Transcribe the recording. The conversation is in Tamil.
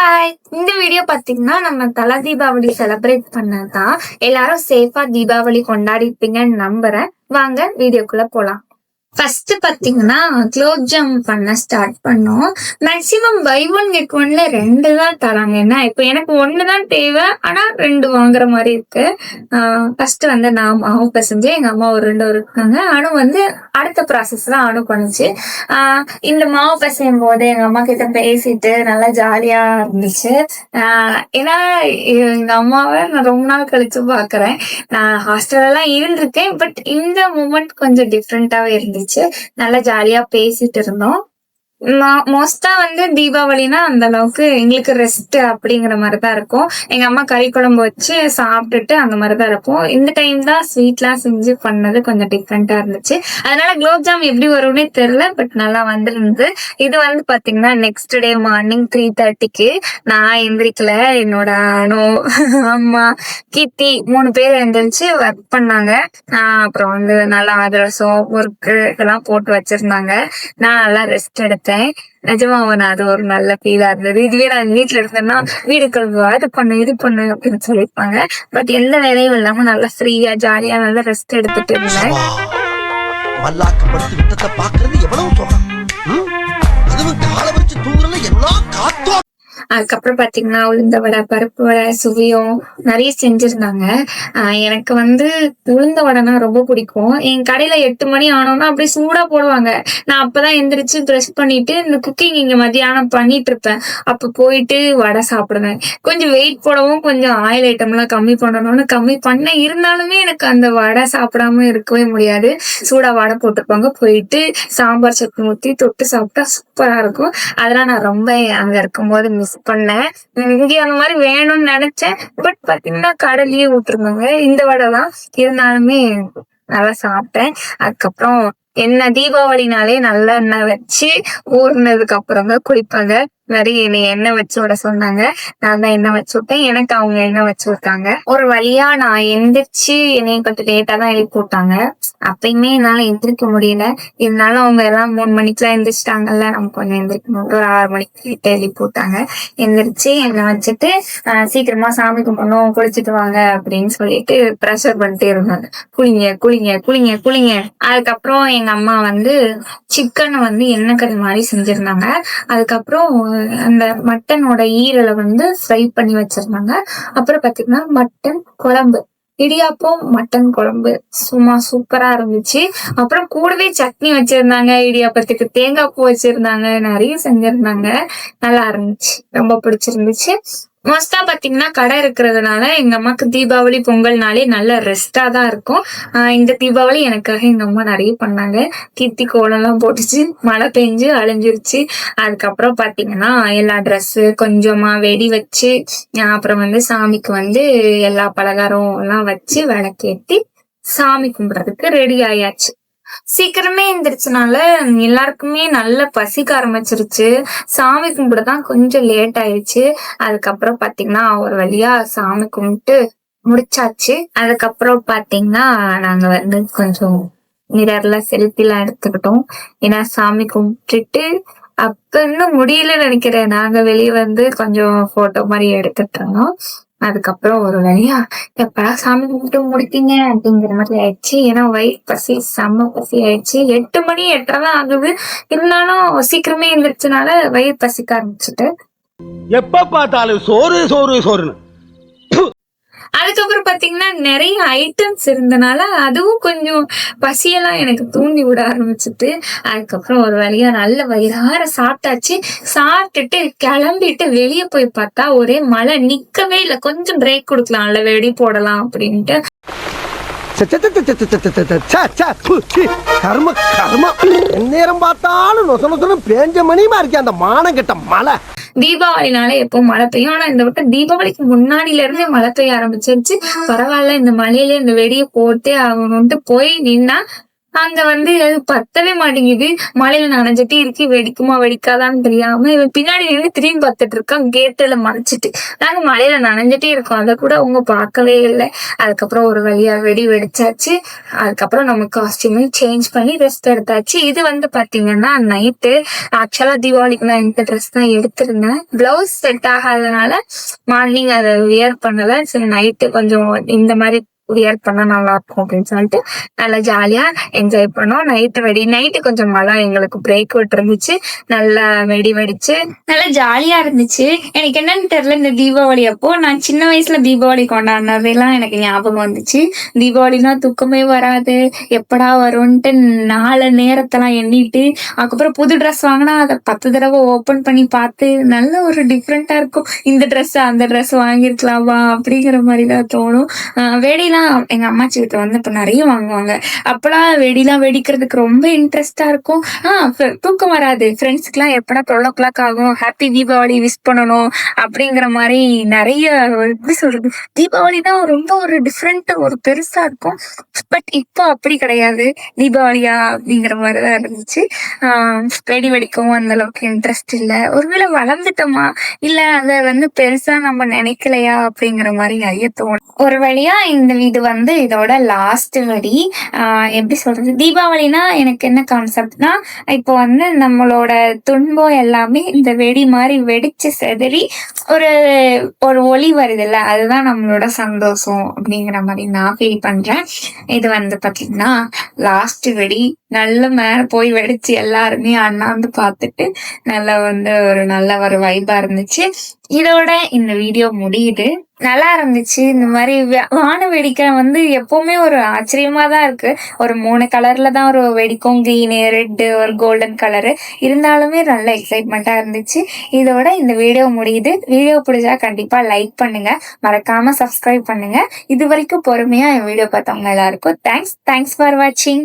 ஹாய்! இந்த வீடியோ பாத்தீங்கன்னா நம்ம தல தீபாவளி செலிப்ரேட் பண்ணதான். எல்லாரும் சேஃபா தீபாவளி கொண்டாடிருப்பீங்கன்னு நம்புறேன். வாங்க வீடியோக்குள்ள போலாம். ஃபர்ஸ்ட் பாத்தீங்கன்னா குலோப் ஜாம் பண்ண ஸ்டார்ட் பண்ணோம். மேக்சிமம் பை ஒன் கெட் ஒன்ல 2 தான் தராங்க. ஏன்னா இப்ப எனக்கு 1 தான் தேவை, ஆனா 2 வாங்குற மாதிரி இருக்கு. ஃபர்ஸ்ட் வந்து நான் மாவு பிசைஞ்சு எங்க அம்மா ஒரு 2 இருக்காங்க. அனு வந்து அடுத்த ப்ராசஸ் தான் அனு பண்ணுச்சு. இந்த மாவு பிசையும் போது எங்க அம்மா கிட்ட பேசிட்டு நல்லா ஜாலியா இருந்துச்சு. ஏன்னா எங்க அம்மாவை நான் ரொம்ப நாள் கழிச்சு பாக்குறேன். நான் ஹாஸ்டல்ல எல்லாம் இருந்திருக்கேன், பட் இந்த மூமெண்ட் கொஞ்சம் டிஃப்ரெண்டாவே இருந்துச்சு. நல்லா ஜாலியா பேசிட்டு இருந்தோம். மோஸ்டா வந்து தீபாவளினா அந்த அளவுக்கு எங்களுக்கு ரெஸ்ட் அப்படிங்கிற மாதிரிதான் இருக்கும். எங்க அம்மா கறி குழம்பு வச்சு சாப்பிட்டுட்டு அந்த மாதிரிதான் இருக்கும். இந்த டைம் தான் ஸ்வீட்லாம் செஞ்சு பண்ணது கொஞ்சம் டிஃப்ரெண்டா இருந்துச்சு. அதனால குலோப் ஜாம் எப்படி வரும்னே தெரியல, பட் நல்லா வந்துருந்து. இது வந்து பாத்தீங்கன்னா நெக்ஸ்ட் டே மார்னிங் 3:30க்கு நான் எந்திரிக்கல. என்னோட அனு, அம்மா, கீர்த்தி 3 பேர் எந்திரிச்சு ஒர்க் பண்ணாங்க. அப்புறம் வந்து நல்லா அதிரசம் முறுக்கு இதெல்லாம் போட்டு வச்சிருந்தாங்க. நான் நல்லா ரெஸ்ட் எடுத்தேன். நிஜமா அது ஒரு நல்ல ஃபீலா இருந்தது. இதுவே நான் வீட்டுல இருந்தேன்னா வீடு கழுவா இது பண்ணு அப்படின்னு சொல்லிருப்பாங்க. பட் எந்த வேலையும் இல்லாம நல்லா ஃப்ரீயா ஜாலியா நல்லா ரெஸ்ட் எடுத்துட்டு இருந்தேன். அதுக்கப்புறம் பாத்தீங்கன்னா உளுந்த வடை, பருப்பு வடை, சுவியம் நிறைய செஞ்சிருந்தாங்க. எனக்கு வந்து உளுந்த வடைனா ரொம்ப பிடிக்கும். என் கடையில 8 மணி ஆனோம்னா அப்படியே சூடா போடுவாங்க. நான் அப்பதான் எந்திரிச்சு ப்ரெஷ் பண்ணிட்டு இந்த குக்கிங் இங்க மத்தியானம் பண்ணிட்டு இருப்பேன். அப்ப போயிட்டு வடை சாப்பிடுவேன். கொஞ்சம் வெயிட் போடவும் கொஞ்சம் ஆயில் ஐட்டம் எல்லாம் கம்மி பண்ணணும்னு கம்மி பண்ண, இருந்தாலுமே எனக்கு அந்த வடை சாப்பிடாம இருக்கவே முடியாது. சூடா வடை போட்டிருப்பாங்க, போயிட்டு சாம்பார் சட்னி ஊத்தி தொட்டு சாப்பிட்டா சூப்பரா இருக்கும். அதெல்லாம் நான் ரொம்ப அங்க இருக்கும்போது மிஸ் பண்ணேன். இங்க அந்த மாதிரி வேணும்னு நினைச்சேன், பட் பாத்தீங்கன்னா கடலையே விட்டுருந்தாங்க. இந்த வடை தான் இருந்தாலுமே நல்லா சாப்பிட்டேன். அதுக்கப்புறம் என்ன தீபாவளினாலே நல்ல எண்ணெய் வச்சு ஊறினதுக்கு அப்புறம் தான் குளிப்பாங்க. நிறைய எண்ணெய் வச்சு விட சொன்னாங்க. நான் தான் எண்ணெய் வச்சு விட்டேன். எனக்கு அவங்க எண்ணெய் வச்சு விட்டாங்க. ஒரு வழியா நான் எந்திரிச்சு என்னைய கொஞ்சம் லேட்டா தான் எழுப்பி விட்டாங்க. அப்பயுமே என்னால எந்திரிக்க முடியல. இருந்தாலும் அவங்க எல்லாம் 3 மணிக்கெல்லாம் எந்திரிச்சிட்டாங்கல்ல, நம்ம கொஞ்சம் எந்திரிக்கணும். ஒரு 6 மணிக்கு எழுப்பி விட்டாங்க. எந்திரிச்சு எண்ணெய் வச்சுட்டு சீக்கிரமா சாமி கும்பிடணும், குளிச்சுட்டு வாங்க அப்படின்னு சொல்லிட்டு ப்ரெஷர் பண்ணிட்டே இருந்தாங்க. குளிங்க குளிங்க குளிங்க குளிங்க. அதுக்கப்புறம் எங்க அம்மா வந்து சிக்கன் வந்து எண்ணெய் கறி மாதிரி செஞ்சிருந்தாங்க. அதுக்கப்புறம் அந்த மட்டனோட ஈரலை வந்து ஃப்ரை பண்ணி வச்சிருந்தாங்க. அப்புறம் பாத்தீங்கன்னா மட்டன் குழம்பு, இடியாப்பம் மட்டன் குழம்பு சும்மா சூப்பரா இருந்துச்சு. அப்புறம் கூடவே சட்னி வச்சிருந்தாங்க, இடியாப்பத்துக்கு தேங்காய் பூ வச்சிருந்தாங்க, நிறைய செஞ்சிருந்தாங்க. நல்லா இருந்துச்சு, ரொம்ப பிடிச்சிருந்துச்சு. மோஸ்டா பாத்தீங்கன்னா கடை இருக்கிறதுனால எங்க அம்மாக்கு தீபாவளி பொங்கல்னாலே நல்ல ரெஸ்டா தான் இருக்கும். இந்த தீபாவளி எனக்காக எங்க அம்மா நிறைய பண்ணாங்க. கீர்த்தி கோலம் எல்லாம் போட்டுச்சு, மழை பெஞ்சு அழிஞ்சிருச்சு. அதுக்கப்புறம் பாத்தீங்கன்னா எல்லா ட்ரெஸ் கொஞ்சமா வெடி வச்சு, அப்புறம் வந்து சாமிக்கு வந்து எல்லா பலகாரம் எல்லாம் வச்சு விளக்கேத்தி சாமி கும்பிடுறதுக்கு ரெடி ஆயாச்சு. சீக்கிரமே எந்திரிச்சனால எல்லாருக்குமே நல்ல பசிக்க ஆரம்பிச்சிருச்சு. சாமி கும்பிடதான் கொஞ்சம் லேட் ஆயிடுச்சு. அதுக்கப்புறம் பாத்தீங்கன்னா ஒரு வழியா சாமி கும்பிட்டு முடிச்சாச்சு. அதுக்கப்புறம் பாத்தீங்கன்னா நாங்க வந்து கொஞ்சம் மிரர்ல செல்ஃபி எல்லாம் எடுத்துக்கிட்டோம். ஏன்னா சாமி கும்பிட்டுட்டு அப்ப இன்னும் முடியலன்னு நினைக்கிறேன். நாங்க வெளியே வந்து கொஞ்சம் போட்டோ மாதிரி எடுத்துட்டு இருந்தோம். அதுக்கப்புறம் ஒரு வழியா எப்படா சாமி கும்பிட்டு முடிப்பீங்க அப்படிங்கிற மாதிரி ஆயிடுச்சு. ஏன்னா வயிறு பசி செம்ம பசி ஆயிடுச்சு. 8 மணி 8:30 தான் ஆகுது. இருந்தாலும் சீக்கிரமே எழுந்திரிச்சனால வயிறு பசிக்க ஆரம்பிச்சுட்டு எப்ப பார்த்தாலும் சோறு சோறு சோறுன்னு. அதுக்கப்புறம் பாத்தீங்கன்னா நிறைய ஐட்டம்ஸ் இருந்தனால அதுவும் கொஞ்சம் பசியெல்லாம் எனக்கு தூண்டி விட ஆரம்பிச்சுட்டு, அதுக்கப்புறம் ஒரு வழியா நல்ல வயிறார சாப்பிட்டாச்சு. சாப்பிட்டுட்டு கிளம்பிட்டு வெளியே போய் பார்த்தா ஒரே மழை, நிக்கவே இல்லை. கொஞ்சம் பிரேக் கொடுக்கலாம்ல, வெடி போடலாம் அப்படின்ட்டு. கர்ம கர்ம நேரம் பார்த்தாலும் நொச நொசன்னு பேஞ்ச மணியுமா இருக்கேன் அந்த மானம் கெட்ட மழை. தீபாவளினால எப்போ மழை பெய்யும், ஆனா இந்த வட்டம் தீபாவளிக்கு முன்னாடில இருந்தே மழை பெய்ய ஆரம்பிச்சிருச்சு. பரவாயில்ல, இந்த மழையில இந்த வெடியை போட்டே ஆகணும்ட்டு போய் நின்னா அங்க வந்து பத்தவே மாட்டேங்குது. மழையில நனைஞ்சிட்டே இருக்கு. வெடிக்குமா வெடிக்காதான்னு தெரியாம இவன் பின்னாடி நின்னு திரும்பி பார்த்துட்டு இருக்கான் கேட்டுல மறைச்சிட்டு. நாங்க மழையில நனைஞ்சிட்டே இருக்கோம். அத கூட அவங்க பார்க்கவே இல்ல. அதுக்கப்புறம் ஒரு வழியா வெடிச்சாச்சு. அதுக்கப்புறம் நம்ம காஸ்டியூம் சேஞ்ச் பண்ணி ரெஸ்ட் எடுத்தாச்சு. இது வந்து பாத்தீங்கன்னா நைட்டு. ஆக்சுவலா தீபாவளிக்கு நான் இந்த ட்ரெஸ் தான் எடுத்திருந்தேன். பிளவுஸ் செட் ஆகாதனால மார்னிங் அதை வியர் பண்ணல. சரி நைட்டு கொஞ்சம் இந்த மாதிரி வியர் பண்ணா நல்லா இருக்கும் அப்படின்னு சொல்லிட்டு நல்லா ஜாலியா என்ஜாய் பண்ணோம். நைட்டு கொஞ்சம் மழை எங்களுக்கு பிரேக் விட்டு இருந்துச்சு. நல்லா வெடிச்சு நல்லா ஜாலியா இருந்துச்சு. எனக்கு என்னன்னு தெரியல, இந்த தீபாவளி அப்போ நான் சின்ன வயசுல தீபாவளி கொண்டாடினதெல்லாம் எனக்கு ஞாபகம் வந்துச்சு. தீபாவளினா தூக்கமே வராது, எப்படா வரும்ன்ட்டு நாலு நேரத்தெல்லாம் எண்ணிட்டு, அதுக்கப்புறம் புது ட்ரெஸ் வாங்கினா அதை 10 தடவை ஓப்பன் பண்ணி பார்த்து நல்ல ஒரு டிஃப்ரெண்டா இருக்கும். இந்த ட்ரெஸ் அந்த ட்ரெஸ் வாங்கிருக்கலாமா அப்படிங்கிற மாதிரி தான் தோணும். வெடிலாம் எங்க அம்மாச்சி வீட்டுல வந்து இப்ப நிறைய வாங்குவாங்க. அப்பெல்லாம் வெடிலாம் வெடிக்கிறதுக்கு ரொம்ப இன்ட்ரெஸ்டா இருக்கும். தூக்கம் வராது. ஃப்ரெண்ட்ஸ்க்குலாம் எப்படா 12 ஆகும், ஹாப்பி தீபாவளி விஷ் பண்ணணும் அப்படிங்கிற மாதிரி நிறைய எப்படி சொல்றது, தீபாவளினா ரொம்ப ஒரு டிஃப்ரெண்ட் ஒரு பெருசா இருக்கும். பட் இப்போ அப்படி கிடையாது. தீபாவளியா அப்படிங்கிற மாதிரிதான் இருந்துச்சு. வெடி வெடிக்கவும் அந்த அளவுக்கு இன்ட்ரெஸ்ட் இல்ல. ஒருவேளை வளர்ந்துட்டோமா, இல்ல அத வந்து பெருசா நம்ம நினைக்கலையா அப்படிங்கிற மாதிரி நிறைய தோணும். ஒரு வழியா இது வந்து இதோட லாஸ்ட் வெடி. எப்படி சொல்றது, தீபாவளினா எனக்கு என்ன கான்செப்ட்னா, இப்போ வந்து நம்மளோட துன்பம் எல்லாமே இந்த வெடி மாதிரி வெடிச்சு செதறி ஒரு ஒரு ஒளி வருதுல்ல, அதுதான் நம்மளோட சந்தோஷம் அப்படிங்கிற மாதிரி நான் ஃபீல் பண்றேன். இது வந்து பாத்தீங்கன்னா லாஸ்ட் வெடி. நல்ல மேல போய் வெடிச்சு எல்லாருமே அண்ணாந்து பார்த்துட்டு நல்ல ஒரு வைபா இருந்துச்சு. இதோட இந்த வீடியோ முடியுது. நல்லா இருந்துச்சு. இந்த மாதிரி வான வெடிக்கை வந்து எப்பவுமே ஒரு ஆச்சரியமா தான் இருக்கு. ஒரு 3 கலர்ல தான் ஒரு வெடிக்கும், கிரீனு, ரெட்டு, ஒரு கோல்டன் கலரு. இருந்தாலுமே நல்ல எக்ஸைட்மெண்ட்டா இருந்துச்சு. இதோட இந்த வீடியோ முடியுது. வீடியோ பிடிச்சா கண்டிப்பா லைக் பண்ணுங்க, மறக்காம சப்ஸ்கிரைப் பண்ணுங்க. இது வரைக்கும் பொறுமையா என் வீடியோ பார்த்தவங்க எல்லாருக்கும் தேங்க்ஸ் ஃபார் வாட்சிங்.